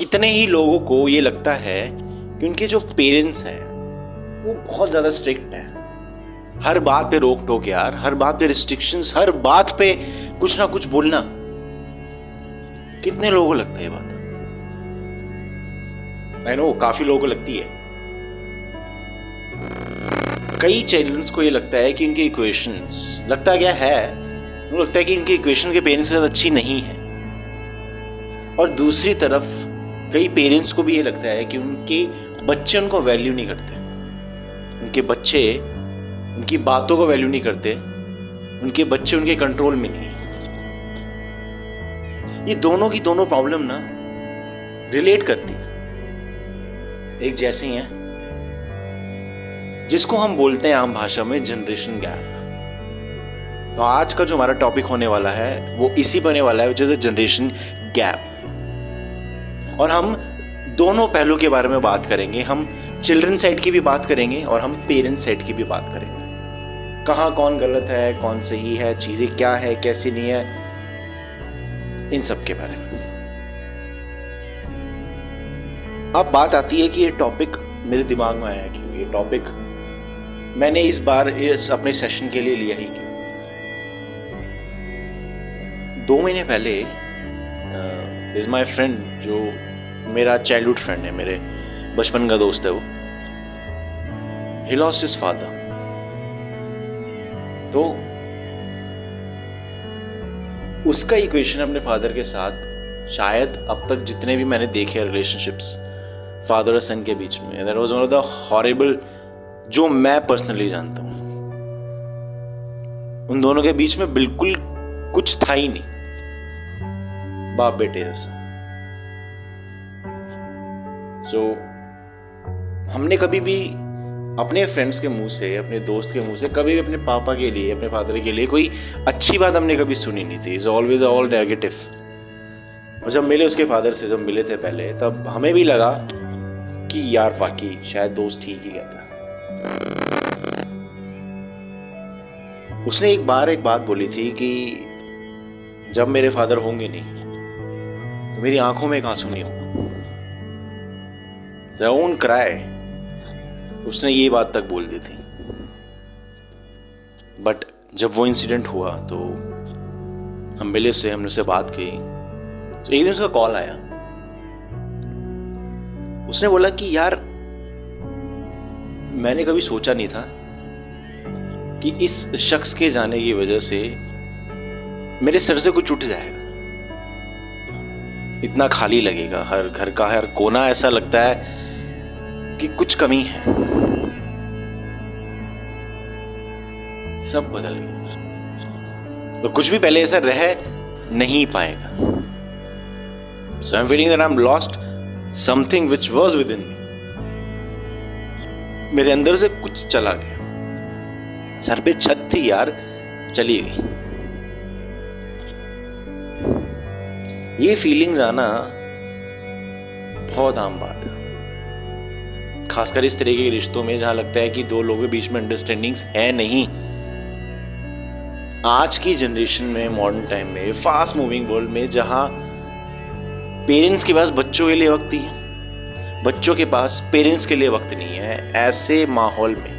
कितने ही लोगों को ये लगता है कि उनके जो पेरेंट्स हैं वो बहुत ज्यादा स्ट्रिक्ट हैं, हर बात पे रोक टोक यार, हर बात पे रिस्ट्रिक्शंस, हर बात पे कुछ ना कुछ बोलना। कितने लोगों को लगता है ये बात? आई नो काफी लोगों को लगती है। कई चिल्ड्रंस को ये लगता है कि इनके इक्वेशंस, लगता क्या है, उनको लगता है कि इनके इक्वेशन के पेरेंट्स के साथ अच्छी नहीं है। और दूसरी तरफ कई पेरेंट्स को भी ये लगता है कि उनके बच्चे उनको वैल्यू नहीं करते, उनके बच्चे उनकी बातों को वैल्यू नहीं करते, उनके बच्चे उनके कंट्रोल में नहीं है। ये दोनों की दोनों प्रॉब्लम ना रिलेट करती है, एक जैसे ही हैं, जिसको हम बोलते हैं आम भाषा में जनरेशन गैप। तो आज का जो हमारा टॉपिक होने वाला है वो इसी पर होने वाला है, which is a generation gap. और हम दोनों पहलू के बारे में बात करेंगे। हम चिल्ड्रन साइड की भी बात करेंगे और हम पेरेंट्स साइड की भी बात करेंगे। कहाँ कौन गलत है, कौन सही है, चीजें क्या है, कैसी नहीं है, इन सब के बारे में। अब बात आती है कि ये टॉपिक मेरे दिमाग में आया क्यों, ये टॉपिक मैंने इस बार इस अपने सेशन के लिए लिया ही क्यों। 2 महीने पहले इज माई फ्रेंड, जो मेरा चाइल्डहुड फ्रेंड है, मेरे बचपन का दोस्त है, वो ही लॉस्ट हिज फादर। तो उसका इक्वेशन अपने फादर के साथ शायद अब तक जितने भी मैंने देखे रिलेशनशिप्स फादर और सन के बीच में, that was one of the horrible, जो मैं पर्सनली जानता हूं। उन दोनों के बीच में बिल्कुल कुछ था ही नहीं, बाप बेटे जैसा। सो हमने कभी भी अपने फ्रेंड्स के मुंह से, अपने दोस्त के मुंह से कभी भी अपने पापा के लिए, अपने फादर के लिए कोई अच्छी बात हमने कभी सुनी नहीं थी। Is always all negative. और जब मिले उसके फादर से, जब मिले थे पहले, तब हमें भी लगा कि यार वाकई शायद दोस्त ठीक ही कहता। उसने एक बात बोली थी कि जब मेरे फादर होंगे नहीं तो मेरी आंखों में एक आंसू नहीं होगा, I won't cry। उसने ये बात तक बोल दी थी। बट जब वो इंसिडेंट हुआ तो हम मिले से, हमने उससे बात की, तो एक दिन उसका कॉल आया। उसने बोला कि यार मैंने कभी सोचा नहीं था कि इस शख्स के जाने की वजह से मेरे सर से कुछ उठ जाएगा, इतना खाली लगेगा, हर घर का हर कोना ऐसा लगता है कि कुछ कमी है। सब बदल गया और कुछ भी पहले ऐसा रह नहीं पाएगा। So I'm feeling that I'm lost something which was within me। मेरे अंदर से कुछ चला गया। सर पे छत थी यार, चली गई। ये फीलिंग्स आना बहुत आम बात है, खासकर इस तरीके के रिश्तों में जहां लगता है कि दो लोगों के बीच में अंडरस्टैंडिंग्स है नहीं। आज की जनरेशन में, मॉडर्न टाइम में, फास्ट मूविंग वर्ल्ड में, जहां पेरेंट्स के पास बच्चों के लिए वक्त नहीं है, बच्चों के पास पेरेंट्स के लिए वक्त नहीं है, ऐसे माहौल में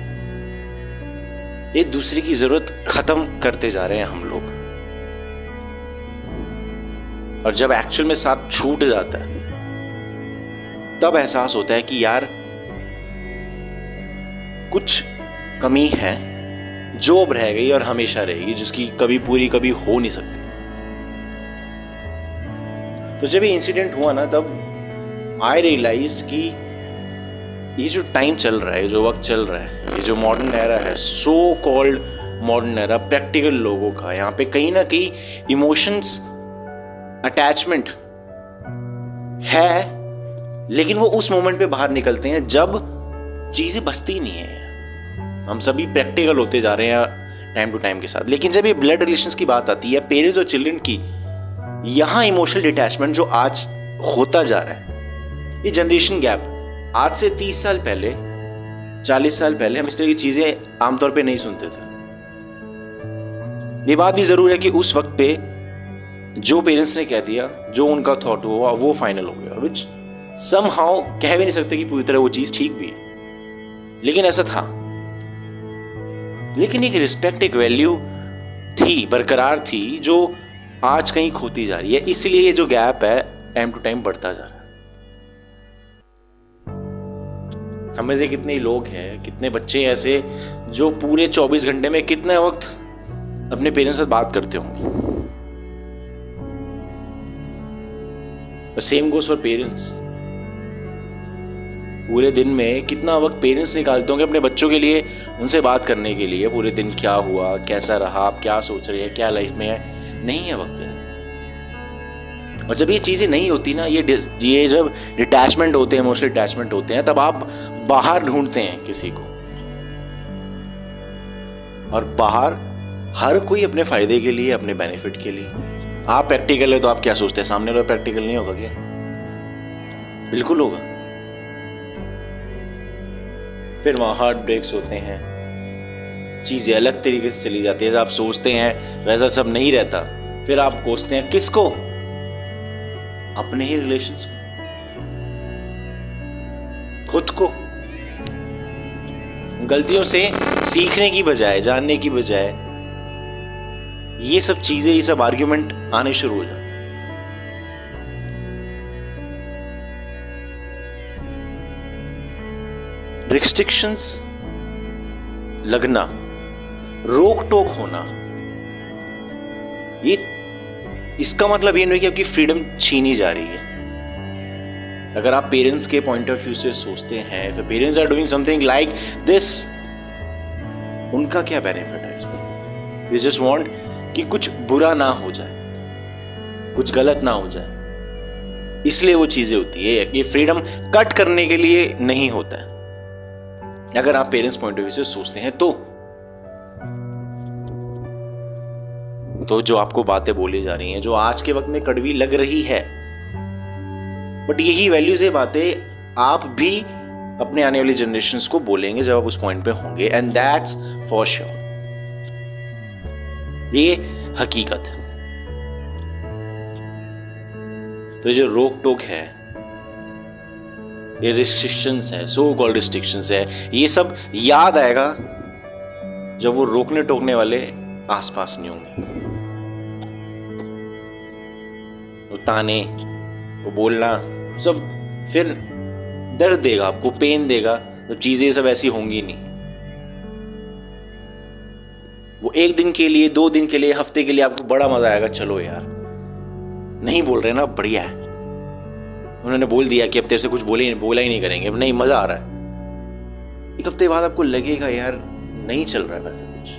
एक दूसरे की जरूरत खत्म करते जा रहे हैं हम लोग। और जब एक्चुअल में साथ छूट जाता है तब एहसास होता है कि यार कुछ कमी है जो अब रह गई और हमेशा रहेगी, जिसकी कभी पूरी कभी हो नहीं सकती। तो जब ये इंसिडेंट हुआ ना, तब आई रियलाइज कि ये जो टाइम चल रहा है, जो वक्त चल रहा है, ये जो मॉडर्न एरा है, so called modern era practical लोगों का, यहाँ पे कहीं ना कहीं इमोशंस, अटैचमेंट है, लेकिन वो उस मोमेंट पे बाहर निकलते हैं जब चीजें बसती नहीं है। हम सभी प्रैक्टिकल होते जा रहे हैं टाइम टू टाइम के साथ, लेकिन जब ये ब्लड रिलेशंस की बात आती है, पेरेंट्स और चिल्ड्रन की, यहां इमोशनल डिटैचमेंट जो आज होता जा रहा है, ये जनरेशन गैप, आज से 30 साल पहले, 40 साल पहले हम इस तरह की चीजें आमतौर पे नहीं सुनते थे। ये बात भी जरूर है कि उस वक्त पे जो पेरेंट्स ने कह दिया, जो उनका थॉट हुआ वो फाइनल हो गया, विच समहाउ कह भी नहीं सकते कि पूरी तरह वो चीज ठीक भी है, लेकिन ऐसा था। लेकिन एक रिस्पेक्ट, एक वैल्यू थी, बरकरार थी, जो आज कहीं खोती जा रही है। इसलिए ये जो गैप है टाइम टू टाइम बढ़ता जा रहा है। हमें से कितने लोग हैं, कितने बच्चे ऐसे जो पूरे 24 घंटे में कितने वक्त अपने पेरेंट्स से बात करते होंगे। Same goes for parents. पूरे दिन में कितना वक्त पेरेंट्स निकालते होंगे अपने बच्चों के लिए, उनसे बात करने के लिए। पूरे दिन क्या हुआ, कैसा रहा, आप क्या सोच रहे हैं, क्या लाइफ में है, नहीं है वक्त यार। और जब ये चीजें नहीं होती ना, ये जब डिटैचमेंट होते हैं, इमोशनल डिटैचमेंट होते हैं, तब आप बाहर ढूंढते हैं किसी को। और बाहर हर कोई अपने फायदे के लिए, अपने बेनिफिट के लिए। आप प्रैक्टिकल है तो आप क्या सोचते हैं, सामने वाला प्रैक्टिकल नहीं होगा क्या? बिल्कुल होगा। फिर वहां हार्ट ब्रेक्स होते हैं, चीजें अलग तरीके से चली जाती है। जब आप सोचते हैं वैसा सब नहीं रहता, फिर आप कोसते हैं किसको? अपने ही रिलेशंस को, खुद को। गलतियों से सीखने की बजाय, जानने की बजाय, ये सब चीजें, ये सब आर्ग्यूमेंट आने शुरू हो जाते हैं। रिस्ट्रिक्शंस लगना, रोक टोक होना, ये इसका मतलब ये नहीं कि आपकी फ्रीडम छीनी जा रही है। अगर आप पेरेंट्स के पॉइंट ऑफ व्यू से सोचते हैं, if parents are doing something like this, उनका क्या बेनिफिट है इसमें? दे जस्ट वांट कि कुछ बुरा ना हो जाए, कुछ गलत ना हो जाए, इसलिए वो चीजें होती है। ये फ्रीडम कट करने के लिए नहीं होता है। अगर आप पेरेंट्स पॉइंट ऑफ व्यू से सोचते हैं तो जो आपको बातें बोली जा रही हैं, जो आज के वक्त में कड़वी लग रही है, बट यही वैल्यूज है, बातें आप भी अपने आने वाली जनरेशंस को बोलेंगे जब आप उस पॉइंट पे होंगे। एंड दैट्स फॉर श्योर, ये हकीकत है। तो जो रोक टोक है, ये रिस्ट्रिक्शंस है, सो कॉल्ड रिस्ट्रिक्शंस है, ये सब याद आएगा जब वो रोकने टोकने वाले आसपास नहीं होंगे। वो ताने, वो बोलना, सब फिर दर्द देगा आपको, पेन देगा। तो चीजें सब ऐसी होंगी नहीं। वो एक दिन के लिए, 2 दिन के लिए, हफ्ते के लिए आपको बड़ा मजा आएगा। चलो यार, नहीं बोल रहे ना, बढ़िया है, उन्होंने बोल दिया कि अब तेरे से कुछ बोला ही नहीं करेंगे, अब नहीं, मजा आ रहा है। एक हफ्ते बाद आपको लगेगा यार नहीं चल रहा है वैसे कुछ।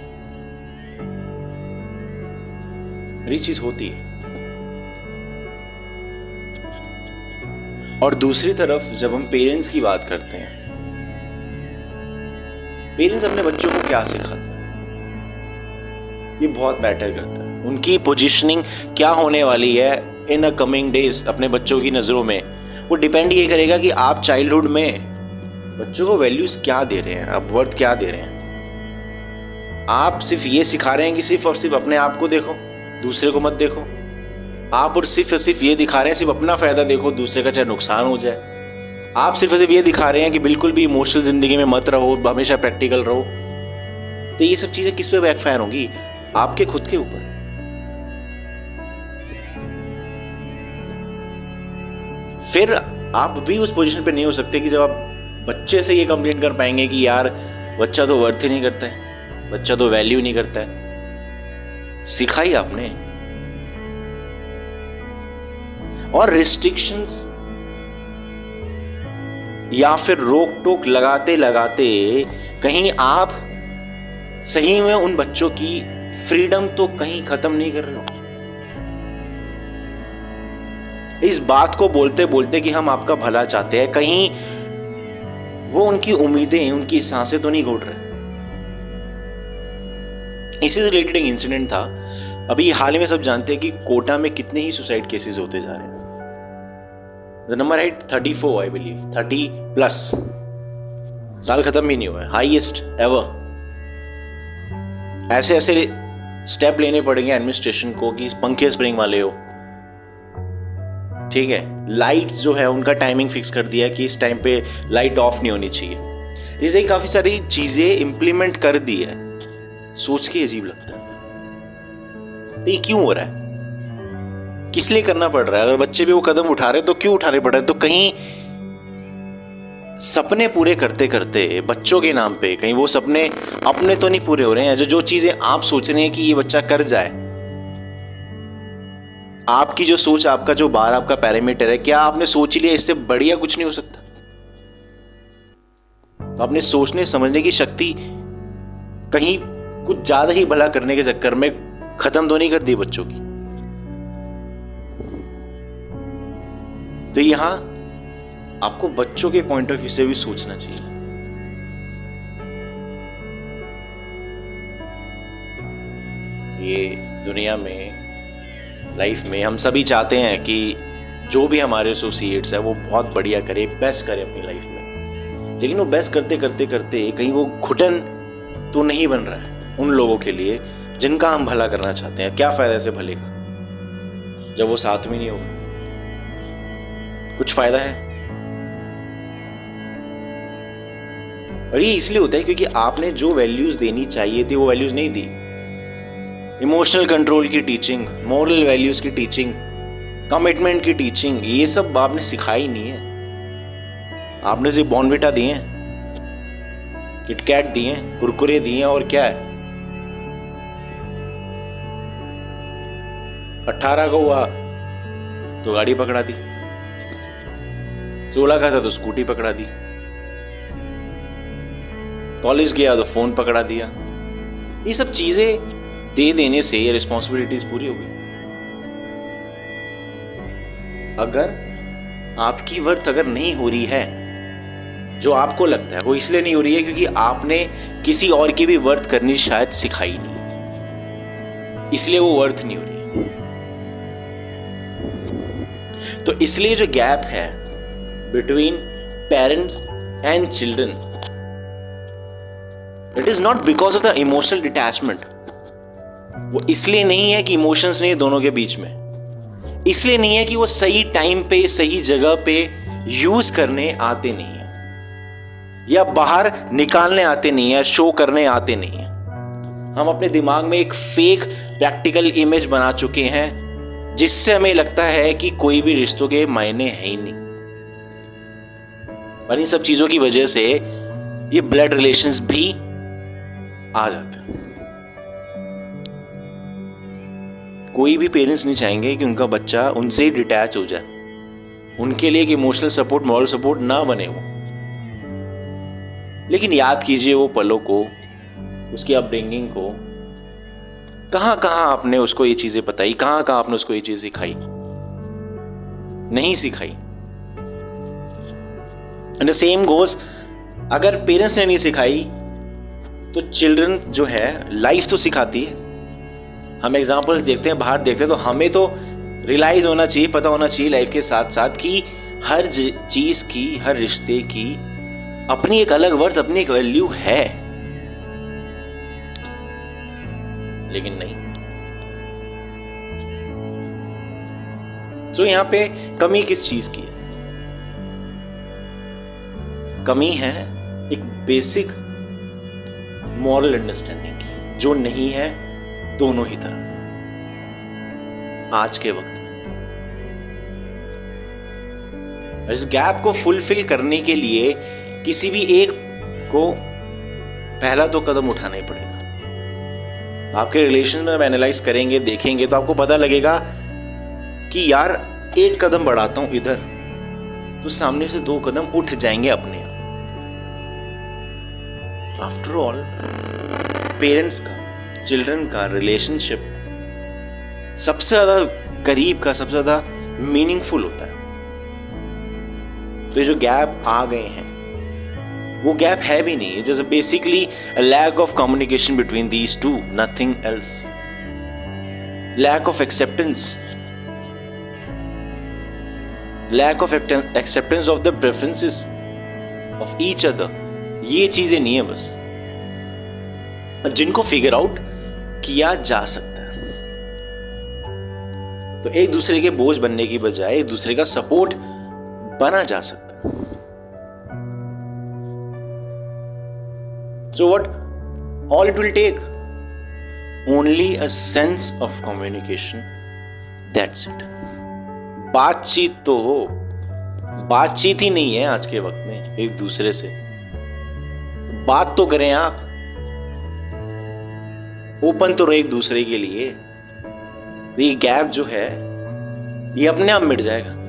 ये चीज होती है। और दूसरी तरफ जब हम पेरेंट्स की बात करते हैं, पेरेंट्स अपने बच्चों को क्या सिखाते हैं, ये बहुत मैटर करता है। उनकी पोजीशनिंग क्या होने वाली है इन अ कमिंग डेज अपने बच्चों की नजरों में, वो डिपेंड ये करेगा कि आप चाइल्डहुड में बच्चों को वैल्यूज क्या दे रहे हैं, आप वर्थ क्या दे रहे हैं। आप सिर्फ ये सिखा रहे हैं कि सिर्फ और सिर्फ अपने आप को देखो, दूसरे को मत देखो। आप और सिर्फ ये दिखा रहे हैं सिर्फ अपना फायदा देखो, दूसरे का चाहे नुकसान हो जाए। आप सिर्फ ये दिखा रहे हैं कि बिल्कुल भी इमोशनल जिंदगी में मत रहो, हमेशा प्रैक्टिकल रहो। तो ये सब चीजें किस पे बैकफायर होंगी? आपके खुद के ऊपर। फिर आप भी उस पोजीशन पे नहीं हो सकते कि जब आप बच्चे से ये कंप्लेंट कर पाएंगे कि यार बच्चा तो वर्थ ही नहीं करता है, बच्चा तो वैल्यू नहीं करता है। सिखाई आपने। और रिस्ट्रिक्शंस या फिर रोक टोक लगाते लगाते कहीं आप सही में उन बच्चों की फ्रीडम तो कहीं खत्म नहीं कर रहे हो। इस बात को बोलते बोलते कि हम आपका भला चाहते हैं, कहीं वो उनकी उम्मीदें, उनकी सांसें तो नहीं घोट रहे। इसी से रिलेटेड एक इंसिडेंट था। अभी हाल ही में सब जानते हैं कि कोटा में कितने ही सुसाइड केसेस होते जा रहे हैं। द नंबर है 34 आई बिलीव, 30+। साल खत्म भी नहीं हुआ है, हाईएस्ट एवर। ऐसे ऐसे स्टेप लेने पड़ेंगे एडमिनिस्ट्रेशन को कि पंखे स्प्रिंग वाले हो, ठीक है। लाइट्स जो है उनका टाइमिंग फिक्स कर दिया कि इस टाइम पे लाइट ऑफ नहीं होनी चाहिए। इसे काफ़ी सारी चीज़ें इम्प्लीमेंट कर दी है, सोच के अजीब लगता है ये क्यों हो रहा है, किस लिए करना पड़ रहा है। अगर बच्चे भी वो कदम उठा रहे तो क्यों उठाने पड़ रहे हैं? तो कहीं सपने पूरे करते करते बच्चों के नाम पे कहीं वो सपने अपने तो नहीं पूरे हो रहे हैं। जो चीजें आप सोच रहे हैं कि ये बच्चा कर जाए, आपकी जो सोच, आपका जो बार, आपका पैरामीटर है, क्या आपने सोच लिया इससे बढ़िया कुछ नहीं हो सकता? तो आपने सोचने समझने की शक्ति कहीं कुछ ज्यादा ही भला करने के चक्कर में खत्म तो नहीं कर दी बच्चों की। तो यहां आपको बच्चों के पॉइंट ऑफ व्यू से भी सोचना चाहिए। ये दुनिया में, लाइफ में हम सभी चाहते हैं कि जो भी हमारे एसोसिएट्स है वो बहुत बढ़िया करे, बेस्ट करे अपनी लाइफ में। लेकिन वो बेस्ट करते करते करते कहीं वो घुटन तो नहीं बन रहा है उन लोगों के लिए जिनका हम भला करना चाहते हैं। क्या फायदा ऐसे भले का जब वो साथ में नहीं होगा? कुछ फायदा है? और ये इसलिए होता है क्योंकि आपने जो वैल्यूज देनी चाहिए थी वो वैल्यूज नहीं दी। इमोशनल कंट्रोल की टीचिंग, मॉरल वैल्यूज की टीचिंग, कमिटमेंट की टीचिंग, ये सब आपने सिखाई नहीं है। आपने सिर्फ बॉर्नविटा दिए हैं, किटकैट दिए हैं, कुरकुरे दिए हैं, और क्या है। 18 का हुआ तो गाड़ी पकड़ा दी, 16 का था तो स्कूटी पकड़ा दी, कॉलेज गया तो फोन पकड़ा दिया। ये सब चीजें दे देने से ये रिस्पॉन्सिबिलिटीज पूरी हो गई। अगर आपकी वर्थ अगर नहीं हो रही है, जो आपको लगता है, वो इसलिए नहीं हो रही है क्योंकि आपने किसी और की भी वर्थ करनी शायद सिखाई नहीं, इसलिए वो वर्थ नहीं हो रही है। तो इसलिए जो गैप है between parents and children, it is not because of the emotional detachment. वो इसलिए नहीं है कि इमोशंस नहीं है दोनों के बीच में, इसलिए नहीं है कि वो सही टाइम पे सही जगह पे यूज करने आते नहीं है, या बाहर निकालने आते नहीं है, शो करने आते नहीं है। हम अपने दिमाग में एक फेक प्रैक्टिकल इमेज बना चुके हैं जिससे हमें लगता है कि कोई भी रिश्तों के मायने है ही नहीं। और इन सब चीजों की वजह से ये ब्लड रिलेशंस भी आ जाते हैं। कोई भी पेरेंट्स नहीं चाहेंगे कि उनका बच्चा उनसे ही डिटैच हो जाए, उनके लिए एक इमोशनल सपोर्ट, मॉरल सपोर्ट ना बने वो। लेकिन याद कीजिए वो पलों को, उसकी अपब्रिंगिंग को, कहां कहां आपने उसको ये चीजें बताई, कहां कहां आपने उसको ये चीज सिखाई? नहीं सिखाई। एंड द सेम गोज, अगर पेरेंट्स ने नहीं सिखाई तो चिल्ड्रन जो है लाइफ तो सिखाती है। हम एग्जांपल्स देखते हैं, बाहर देखते हैं, तो हमें तो रियलाइज होना चाहिए, पता होना चाहिए लाइफ के साथ साथ कि हर चीज की, हर रिश्ते की अपनी एक अलग वर्थ, अपनी एक वैल्यू है। लेकिन नहीं। तो यहां पे कमी किस चीज की है? कमी है एक बेसिक मॉरल अंडरस्टैंडिंग की, जो नहीं है दोनों ही तरफ आज के वक्त में। इस गैप को फुलफिल करने के लिए किसी भी एक को पहला तो कदम उठाना ही पड़ेगा। आपके रिलेशन में एनालाइज करेंगे, देखेंगे तो आपको पता लगेगा कि यार एक कदम बढ़ाता हूं इधर तो सामने से 2 कदम उठ जाएंगे अपने आप। आफ्टर ऑल पेरेंट्स का, चिल्ड्रन का रिलेशनशिप सबसे ज्यादा करीब का, सबसे ज्यादा मीनिंगफुल होता है। तो ये जो गैप आ गए हैं वो गैप है भी नहीं, जैसे basically lack of communication between these two, nothing else. Lack of acceptance, lack of acceptance of the preferences of each other, ये चीजें नहीं है बस, जिनको फिगर आउट किया जा सकता है। तो एक दूसरे के बोझ बनने की बजाय एक दूसरे का सपोर्ट बना जा सकता है। So what all it will take? Only a sense of communication. That's it. बातचीत तो हो, बातचीत ही नहीं है आज के वक्त में एक दूसरे से। बात तो करें आप, ओपन तो रहे एक दूसरे के लिए। तो ये गैप जो है ये अपने आप मिट जाएगा।